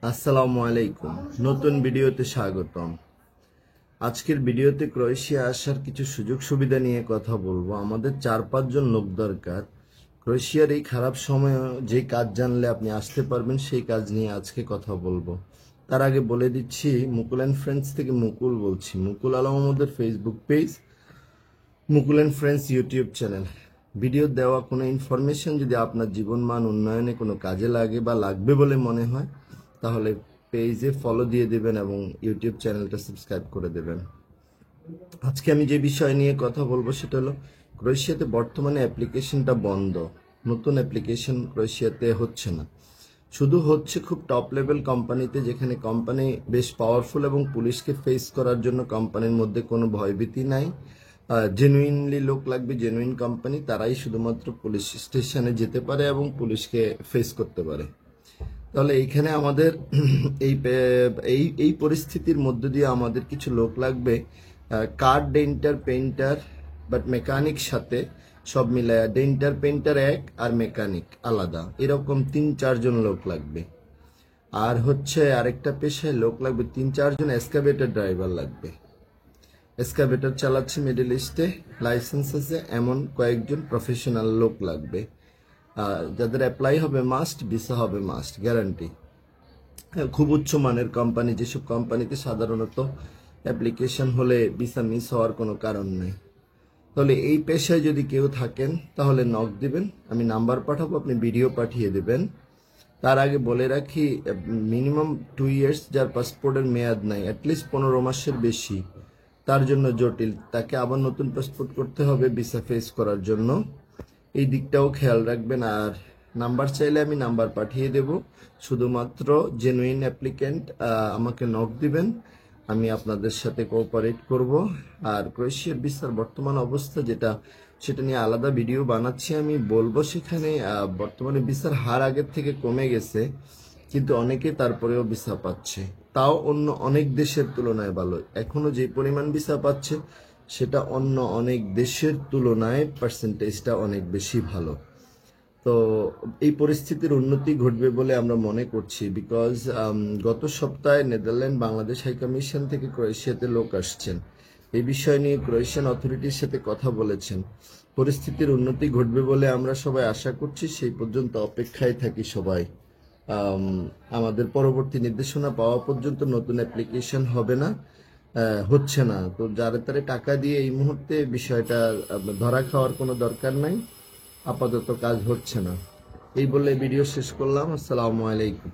আসসালামু আলাইকুম। নতুন ভিডিওতে স্বাগতম। আজকের ভিডিওতে ক্রোয়েশিয়া আসার কিছু সুযোগ সুবিধা নিয়ে কথা বলবো। আমাদের 4-5 জন লোক দরকার। ক্রোয়েশিয়ার এই খারাপ সময়ে যে কাজ জানলে আপনি আসতে পারবেন সেই কাজ নিয়ে আজকে কথা বলবো। তার আগে বলে দিচ্ছি, মুকুল অ্যান্ড ফ্রেন্ডস থেকে মুকুল বলছি। মুকুল আলম আমাদের Facebook page, Mukul and friends YouTube channel. Video দেওয়া কোনো ইনফরমেশন যদি আপনার জীবন মান উন্নয়নে কোনো কাজে লাগে বা লাগবে বলে মনে হয়, তাহলে পেজে ফলো দিয়ে দেবেন এবং ইউটিউব চ্যানেলটা সাবস্ক্রাইব করে দেবেন। আজকে আমি যে বিষয় নিয়ে কথা বলবো সেটা হলো, ক্রোয়েশিয়াতে বর্তমানে অ্যাপ্লিকেশনটা বন্ধ। নতুন অ্যাপ্লিকেশন ক্রোয়েশিয়াতে হচ্ছে না। শুধু হচ্ছে খুব টপ লেভেল কোম্পানিতে, যেখানে কোম্পানি বেশ পাওয়ারফুল এবং পুলিশকে ফেস করার জন্য কোম্পানির মধ্যে কোনো ভয়ভীতি নাই। জেনুইনলি লোক লাগবে, জেনুইন কোম্পানি, তারাই শুধুমাত্র পুলিশ স্টেশনে যেতে পারে এবং পুলিশকে ফেস করতে পারে। তাহলে এইখানে আমাদের এই এই এই পরিস্থিতির মধ্য দিয়ে আমাদের কিছু লোক লাগবে, কার ডেন্টার পেইন্টার, বাট মেকানিক সাথে সব মিলায়। ডেন্টার পেইন্টার এক আর মেকানিক আলাদা, এরকম 3-4 জন লোক লাগবে। আর হচ্ছে আরেকটা পেশায় লোক লাগবে 3-4 জন এক্সকাভেটর ড্রাইভার লাগবে। এক্সকাভেটর চালাচ্ছে মিডল ইস্টে, লাইসেন্স আছে, এমন কয়েকজন প্রফেশনাল লোক লাগবে। যাদের অ্যাপ্লাই হবে মাস্ট, ভিসা হবে মাস্ট, গ্যারান্টি। খুব উচ্চ মানের কোম্পানি, যেসব কোম্পানিতে সাধারণত অ্যাপ্লিকেশন হলে ভিসা মিস হওয়ার কোনো কারণ নেই। তাহলে এই পেশায় যদি কেউ থাকেন তাহলে নক দিবেন, আমি নাম্বার পাঠাবো, আপনি ভিডিও পাঠিয়ে দেবেন। তার আগে বলে রাখি, মিনিমাম 2 ইয়ার্স যার পাসপোর্টের মেয়াদ নাই, অ্যাটলিস্ট 15 মাসের বেশি, তার জন্য জটিল। তাকে আবার নতুন পাসপোর্ট করতে হবে ভিসা ফেস করার জন্য। এই দিকটাও খেয়াল রাখবেন। আর নাম্বার চাইলে আমি নাম্বার পাঠিয়ে দেব। শুধুমাত্র জেনুইন অ্যাপ্লিক্যান্ট আমাকে নক দিবেন, আমি আপনাদের সাথে কোঅপারেট করব। আর ক্রোয়েশিয়ার ভিসার বর্তমান অবস্থা যেটা, সেটা নিয়ে আলাদা ভিডিও বানাচ্ছি, আমি বলবো সেখানে। বর্তমানে ভিসার হার আগের থেকে কমে গেছে, কিন্তু অনেকে তারপরেও ভিসা পাচ্ছে, তাও অন্য অনেক দেশের তুলনায় ভালো। এখনো যে পরিমাণ ভিসা পাচ্ছে সেটা অন্য অনেক দেশের তুলনায় পার্সেন্টেজটা অনেক বেশি ভালো। তো এই পরিস্থিতির উন্নতি ঘটবে বলে আমরা মনে করছি, বিকজ গত সপ্তাহে নেদারল্যান্ড বাংলাদেশ হাই কমিশন থেকে ক্রোয়েশিয়াতে লোক আসছেন। এই বিষয় নিয়ে ক্রোয়েশিয়ান অথরিটির সাথে কথা বলেছেন। পরিস্থিতির উন্নতি ঘটবে বলে আমরা সবাই আশা করছি। সেই পর্যন্ত অপেক্ষায় থাকি সবাই। আমাদের পরবর্তী নির্দেশনা পাওয়া পর্যন্ত নতুন অ্যাপ্লিকেশন হবে না, হচ্ছে না। তো যারা তারা টাকা দিয়ে এই মুহূর্তে বিষয়টা ধরা খাওয়ার কোনো দরকার নাই, আপাতত কাজ হচ্ছে না। এই বলে ভিডিও শেষ করলাম। আসসালামু আলাইকুম।